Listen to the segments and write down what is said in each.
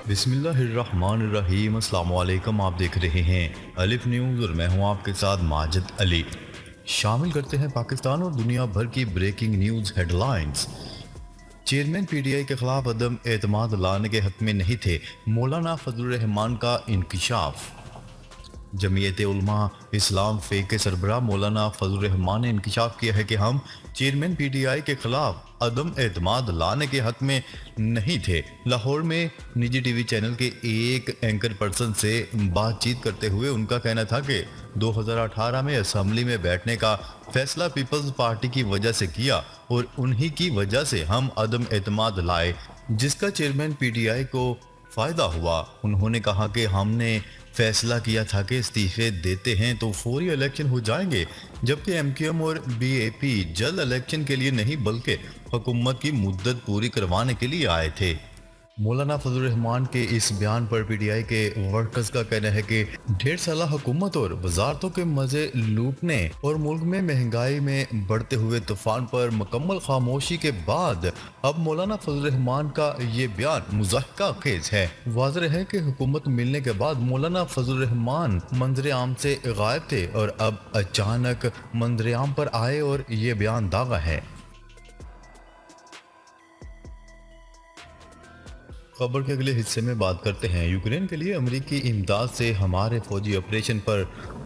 بسم اللہ الرحمن الرحیم۔ السلام علیکم، آپ دیکھ رہے ہیں الف نیوز اور میں ہوں آپ کے ساتھ ماجد علی۔ شامل کرتے ہیں پاکستان اور دنیا بھر کی breaking news headlines. Chairman P T I کے خلاف عدم اعتماد لانے کے حق میں نہیں تھے، مولانا فضل الرحمان کا انکشاف۔ جمعیت علماء اسلام فے کے سربراہ مولانا فضل الرحمان نے انکشاف کیا ہے کہ ہم چیئرمین پی ٹی آئی کے خلاف عدم اعتماد لانے کے حق میں نہیں تھے۔ لاہور میں نجی ٹی وی چینل کے ایک اینکر پرسن سے بات چیت کرتے ہوئے ان کا کہنا تھا کہ 2018 میں اسمبلی میں بیٹھنے کا فیصلہ پیپلز پارٹی کی وجہ سے کیا اور انہی کی وجہ سے ہم عدم اعتماد لائے، جس کا چیئرمین پی ٹی آئی کو فائدہ ہوا۔ انہوں نے کہا کہ ہم نے فیصلہ کیا تھا کہ استعفے دیتے ہیں تو فوری الیکشن ہو جائیں گے، جبکہ ایم کیو ایم اور بی اے پی جلد الیکشن کے لیے نہیں بلکہ حکومت کی مدت پوری کروانے کے لیے آئے تھے۔ مولانا فضل الرحمان کے اس بیان پر پی ٹی آئی کے ورکرز کا کہنا ہے کہ 1.5 سالہ حکومت اور وزارتوں کے مزے لوٹنے اور ملک میں مہنگائی میں بڑھتے ہوئے طوفان پر مکمل خاموشی کے بعد اب مولانا فضل الرحمان کا یہ بیان مضحکہ خیز ہے۔ واضح ہے کہ حکومت ملنے کے بعد مولانا فضل الرحمان منظر عام سے غائب تھے اور اب اچانک منظر عام پر آئے اور یہ بیان داغا ہے۔ خبر کے اگلے حصے میں بات کرتے ہیں۔ یوکرین کے لیے امریکی امداد سے ہمارے فوجی آپریشن پر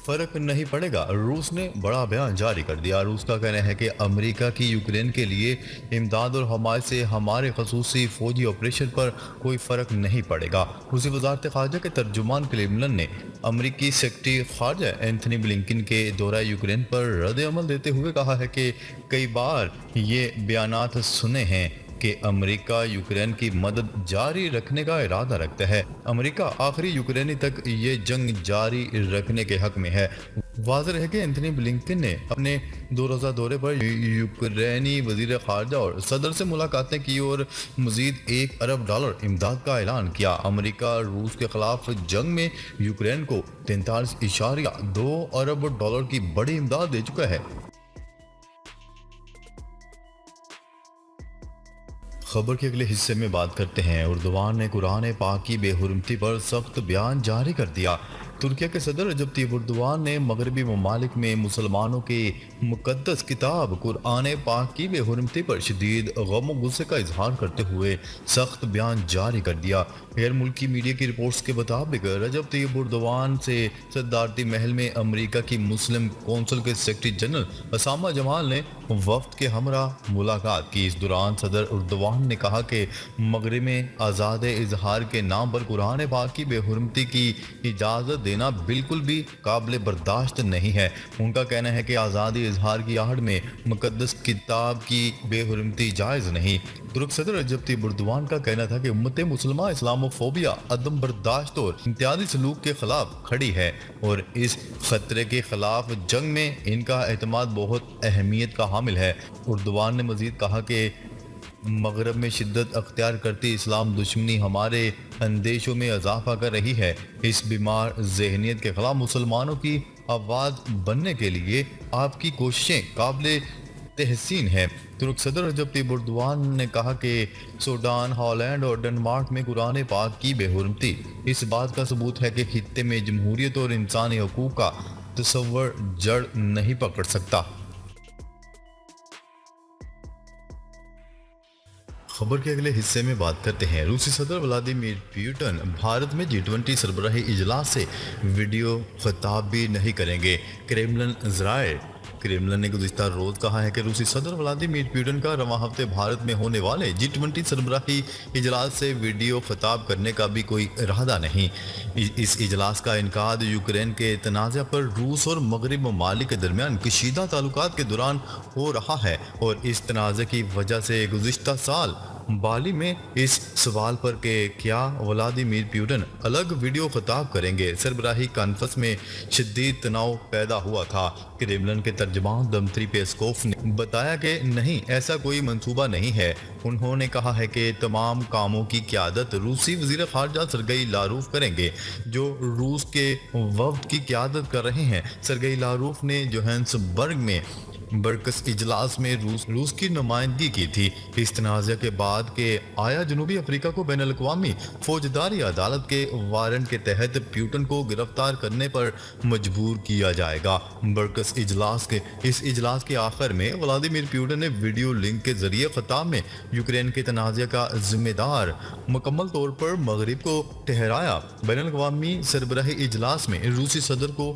فرق نہیں پڑے گا، روس نے بڑا بیان جاری کر دیا۔ روس کا کہنا ہے کہ امریکہ کی یوکرین کے لیے امداد اور حمایت سے ہمارے خصوصی فوجی آپریشن پر کوئی فرق نہیں پڑے گا۔ روسی وزارت خارجہ کے ترجمان کلیملن نے امریکی سیکرٹری خارجہ اینتھنی بلنکن کے دورہ یوکرین پر رد عمل دیتے ہوئے کہا ہے کہ کئی بار یہ بیانات سنے ہیں کہ امریکہ یوکرین کی مدد جاری رکھنے کا ارادہ رکھتا ہے۔ امریکہ آخری یوکرینی تک یہ جنگ جاری رکھنے کے حق میں ہے۔ واضح ہے کہ اینتھنی بلنکن نے اپنے 2 روزہ دورے پر یوکرینی وزیر خارجہ اور صدر سے ملاقاتیں کی اور مزید $1 ارب امداد کا اعلان کیا۔ امریکہ روس کے خلاف جنگ میں یوکرین کو $43.2 ارب کی بڑی امداد دے چکا ہے۔ خبر کے اگلے حصے میں بات کرتے ہیں۔ اردوان نے قرآن پاک کی بے حرمتی پر سخت بیان جاری کر دیا۔ ترکیہ کے صدر رجب طیب اردوان نے مغربی ممالک میں مسلمانوں کی مقدس کتاب قرآن پاک کی بے حرمتی پر شدید غم و غصے کا اظہار کرتے ہوئے سخت بیان جاری کر دیا۔ غیر ملکی میڈیا کی رپورٹس کے مطابق رجب طیب اردوان سے صدارتی محل میں امریکہ کی مسلم کونسل کے سیکرٹری جنرل اسامہ جمال نے وفد کے ہمراہ ملاقات کی۔ اس دوران صدر اردوان نے کہا کہ مغرب میں آزاد اظہار کے نام پر قرآن پاک کی بے حرمتی کی اجازت دینا بالکل بھی قابل برداشت نہیں ہے۔ ان کا کہنا ہے کہ آزادی اظہار کی آڑ میں مقدس کتاب کی بے حرمتی جائز نہیں۔ ترک صدر رجب طیب اردوان کا کہنا تھا کہ امت مسلمہ اسلاموفوبیا، عدم برداشت اور امتیازی سلوک کے خلاف کھڑی ہے اور اس خطرے کے خلاف جنگ میں ان کا اعتماد بہت اہمیت کا حامل ہے۔ اردوان نے مزید کہا کہ مغرب میں شدت اختیار کرتی اسلام دشمنی ہمارے اندیشوں میں اضافہ کر رہی ہے۔ اس بیمار ذہنیت کے خلاف مسلمانوں کی آواز بننے کے لیے آپ کی کوششیں قابل تحسین ہے۔ ترک صدر رجب طیب اردوان نے کہا کہ سوڈان، ہالینڈ اور ڈنمارک میں قرآن پاک کی بے حرمتی اس بات کا ثبوت ہے کہ خطے میں جمہوریت اور انسانی حقوق کا تصور جڑ نہیں پکڑ سکتا۔ خبر کے اگلے حصے میں بات کرتے ہیں۔ روسی صدر ولادیمیر پیوٹن بھارت میں G20 سربراہی اجلاس سے ویڈیو خطاب بھی نہیں کریں گے۔ کریملن ذرائع کریملن نے گزشتہ روز کہا ہے کہ روسی صدر ولادیمیر پیوٹن کا رواں ہفتے بھارت میں ہونے والے G20 سربراہی اجلاس سے ویڈیو خطاب کرنے کا بھی کوئی ارادہ نہیں۔ اس اجلاس کا انعقاد یوکرین کے تنازع پر روس اور مغرب ممالک کے درمیان کشیدہ تعلقات کے دوران ہو رہا ہے اور اس تنازع کی وجہ سے گزشتہ سال بالی میں اس سوال پر کہ کیا ولادیمیر پیوٹن الگ ویڈیو خطاب کریں گے، سربراہی کانفرنس میں شدید تناؤ پیدا ہوا تھا۔ کریملن کے ترجمان دمتری پیسکوف نے بتایا کہ نہیں، ایسا کوئی منصوبہ نہیں ہے۔ انہوں نے کہا ہے کہ تمام کاموں کی قیادت روسی وزیر خارجہ سرگئی لاروف کریں گے، جو روس کے وفد کی قیادت کر رہے ہیں۔ سرگئی لاروف نے جوہانسبرگ میں برکس اجلاس میں روس کی نمائندگی کی تھی۔ اس تنازع کے بعد کہ آیا جنوبی افریقہ کو بین الاقوامی فوجداری عدالت کے وارنٹ کے تحت پیوٹن کو گرفتار کرنے پر مجبور کیا جائے گا۔ برکس اس اجلاس کے آخر میں ولادیمیر پیوٹن نے ویڈیو لنک کے ذریعے خطاب میں یوکرین کے تنازع کا ذمہ دار مکمل طور پر مغرب کو ٹھہرایا۔ بین الاقوامی سربراہی اجلاس میں روسی صدر کو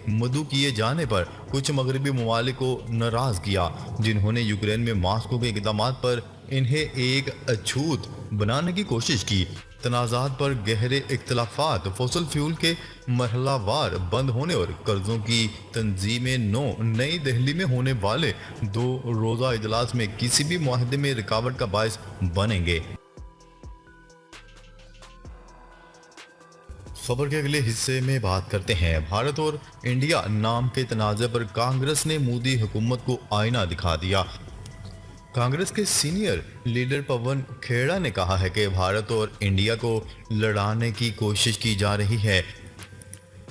مدعو کیے جانے پر کچھ مغربی ممالک کو ناراض کیا، جنہوں نے یوکرین میں ماسکو کے اقدامات پر انہیں ایک اچھوت بنانے کی کوشش کی۔ تنازعات پر گہرے اختلافات، فوسل فیول کے مرحلہ وار بند ہونے اور قرضوں کی تنظیم نو نئی دہلی میں ہونے والے 2 روزہ اجلاس میں کسی بھی معاہدے میں رکاوٹ کا باعث بنیں گے۔ خبر کے اگلے حصے میں بات کرتے ہیں بھارت اور انڈیا نام کے تنازع پر کانگریس نے مودی حکومت کو آئینہ دکھا دیا۔ کانگریس کے سینئر لیڈر پون کھیڑا نے کہا ہے کہ بھارت اور انڈیا کو لڑانے کی کوشش کی جا رہی ہے،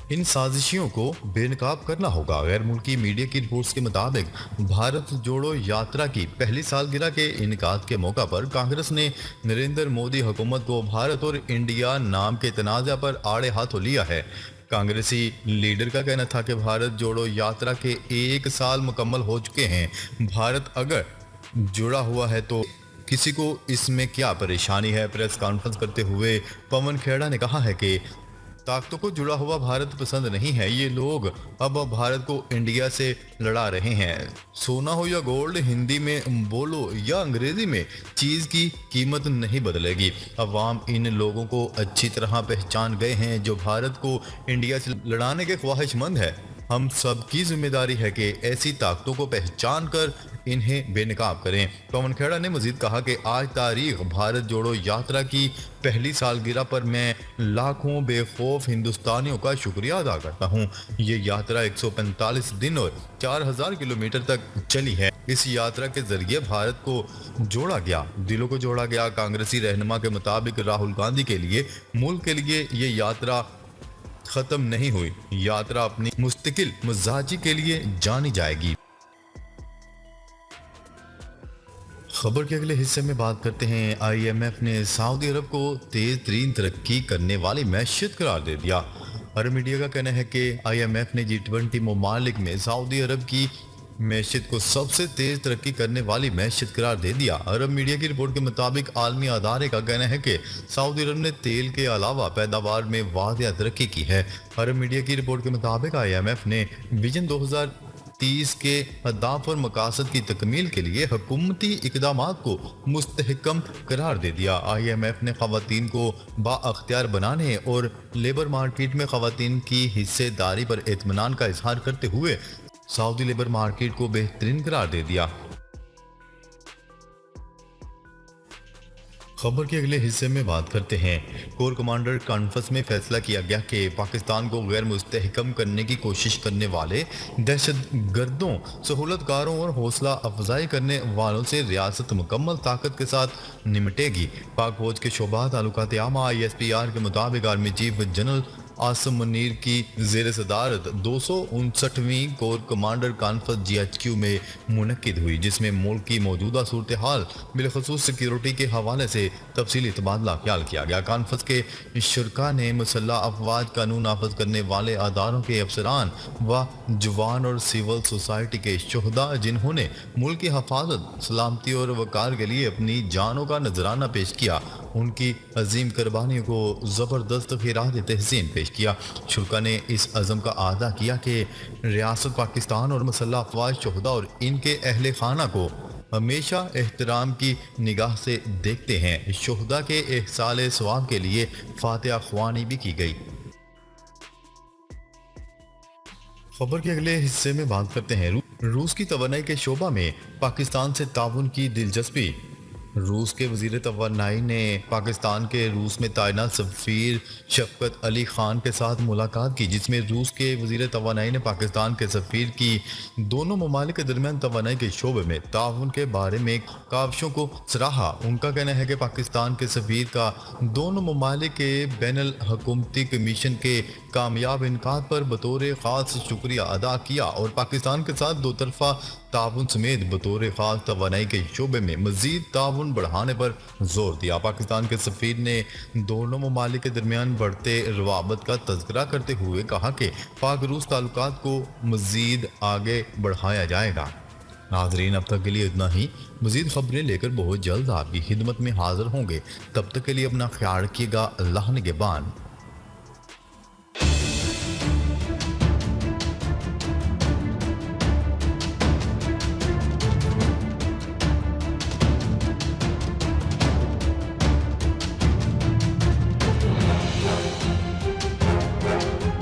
ان سازشوں کو بے نقاب کرنا ہوگا۔ غیر ملکی میڈیا کی رپورٹس کے مطابق بھارت جوڑو یاترا کی پہلی سالگرہ کے انعقاد کے موقع پر کانگریس نے نریندر مودی حکومت کو بھارت اور انڈیا نام کے تنازع پر آڑے ہاتھوں لیا ہے۔ کانگریسی لیڈر کا کہنا تھا کہ بھارت جوڑو یاترا کے 1 سال مکمل ہو چکے ہیں، بھارت اگر جڑا ہوا ہے تو کسی کو اس میں کیا پریشانی ہے۔ پریس کانفرنس کرتے ہوئے پون کھیڑا نے کہا ہے کہ طاقتوں کو جڑا ہوا بھارت پسند نہیں ہے، یہ لوگ اب بھارت کو انڈیا سے لڑا رہے ہیں۔ سونا ہو یا گولڈ، ہندی میں بولو یا انگریزی میں، چیز کی قیمت نہیں بدلے گی۔ عوام ان لوگوں کو اچھی طرح پہچان گئے ہیں جو بھارت کو انڈیا سے لڑانے کے خواہش مند ہے۔ ہم سب کی ذمہ داری ہے کہ ایسی طاقتوں کو پہچان کر انہیں بے نقاب کریں۔ پون کھیڑا نے مزید کہا کہ آج تاریخ بھارت جوڑو یاترا کی پہلی سالگرہ پر میں لاکھوں بے خوف ہندوستانیوں کا شکریہ ادا کرتا ہوں۔ یہ یاترا 145 دن اور 4000 کلومیٹر تک چلی ہے۔ اس یاترا کے ذریعے بھارت کو جوڑا گیا، دلوں کو جوڑا گیا۔ کانگریسی رہنما کے مطابق راہل گاندھی کے لیے ملک کے لیے یہ یاترا ختم نہیں ہوئی، یاترا اپنی مستقل مزاجی کے لیے جانی جائے گی۔ خبر کے اگلے حصے میں بات کرتے ہیں آئی ایم ایف نے سعودی عرب کو تیز ترین ترقی کرنے والی معیشت قرار دے دیا۔ عرب میڈیا کا کہنا ہے کہ آئی ایم ایف نے G20 ممالک میں سعودی عرب کی معیشت کو سب سے تیز ترقی کرنے والی معیشت قرار دے دیا۔ عرب میڈیا کی رپورٹ کے مطابق عالمی ادارے کا کہنا ہے کہ سعودی عرب نے تیل کے علاوہ پیداوار میں واضح ترقی کی ہے۔ عرب میڈیا کی رپورٹ کے مطابق آئی ایم ایف نے ویژن 2030 کے اہداف اور مقاصد کی تکمیل کے لیے حکومتی اقدامات کو مستحکم قرار دے دیا۔ آئی ایم ایف نے خواتین کو بااختیار بنانے اور لیبر مارکیٹ میں خواتین کی حصہ داری پر اطمینان کا اظہار کرتے ہوئے سعودی لیبر مارکیٹ کو بہترین قرار دے دیا۔ خبر کے اگلے حصے میں بات کرتے ہیں کور کمانڈر کانفرنس میں فیصلہ کیا گیا کہ پاکستان کو غیر مستحکم کرنے کی کوشش کرنے والے دہشت گردوں، سہولت کاروں اور حوصلہ افزائی کرنے والوں سے ریاست مکمل طاقت کے ساتھ نمٹے گی۔ پاک فوج کے شعبہ تعلقات عامہ ISPR کے مطابق army chief general Asim Munir کی زیر صدارت 259ویں کور کمانڈر کانفرنس GHQ میں منعقد ہوئی، جس میں ملک کی موجودہ صورتحال بالخصوص سیکیورٹی کے حوالے سے تفصیلی تبادلہ خیال کیا گیا۔ کانفرنس کے شرکاء نے مسلح افواج، قانون نافذ کرنے والے اداروں کے افسران و جوان اور سول سوسائٹی کے شہداء جنہوں نے ملک کی حفاظت، سلامتی اور وقار کے لیے اپنی جانوں کا نذرانہ پیش کیا، ان کی عظیم قربانیوں کو زبردست خراج تحسین پیش کیا۔ شرکاء نے اس عزم کا اعادہ کیا کہ ریاست پاکستان اور مسلح افواج، شہداء اور ان کے اہل خانہ کو ہمیشہ احترام کی نگاہ سے دیکھتے ہیں۔ شہداء کے احصال ثواب کے لیے فاتحہ خوانی بھی کی گئی۔ خبر کے اگلے حصے میں بات کرتے ہیں روس کی توانائی کے شعبہ میں پاکستان سے تعاون کی دلچسپی۔ روس کے وزیر توانائی نے پاکستان کے روس میں تعینات سفیر شفقت علی خان کے ساتھ ملاقات کی، جس میں روس کے وزیر توانائی نے پاکستان کے سفیر کی دونوں ممالک کے درمیان توانائی کے شعبے میں تعاون کے بارے میں کاوشوں کو سراہا۔ ان کا کہنا ہے کہ پاکستان کے سفیر کا دونوں ممالک کے بین الحکومتی کمیشن کے کامیاب انعقاد پر بطور خاص شکریہ ادا کیا اور پاکستان کے ساتھ دو طرفہ تعاون سمیت بطور خاص توانائی کے شعبے میں مزید تعاون بڑھانے پر زور دیا۔ پاکستان کے سفیر نے دونوں ممالک کے درمیان بڑھتے روابط کا تذکرہ کرتے ہوئے کہا کہ پاک روس تعلقات کو مزید آگے بڑھایا جائے گا۔ ناظرین، اب تک کے لیے اتنا ہی۔ مزید خبریں لے کر بہت جلد آپ کی خدمت میں حاضر ہوں گے۔ تب تک کے لیے اپنا خیال رکھیے گا۔ اللہ نگہبان۔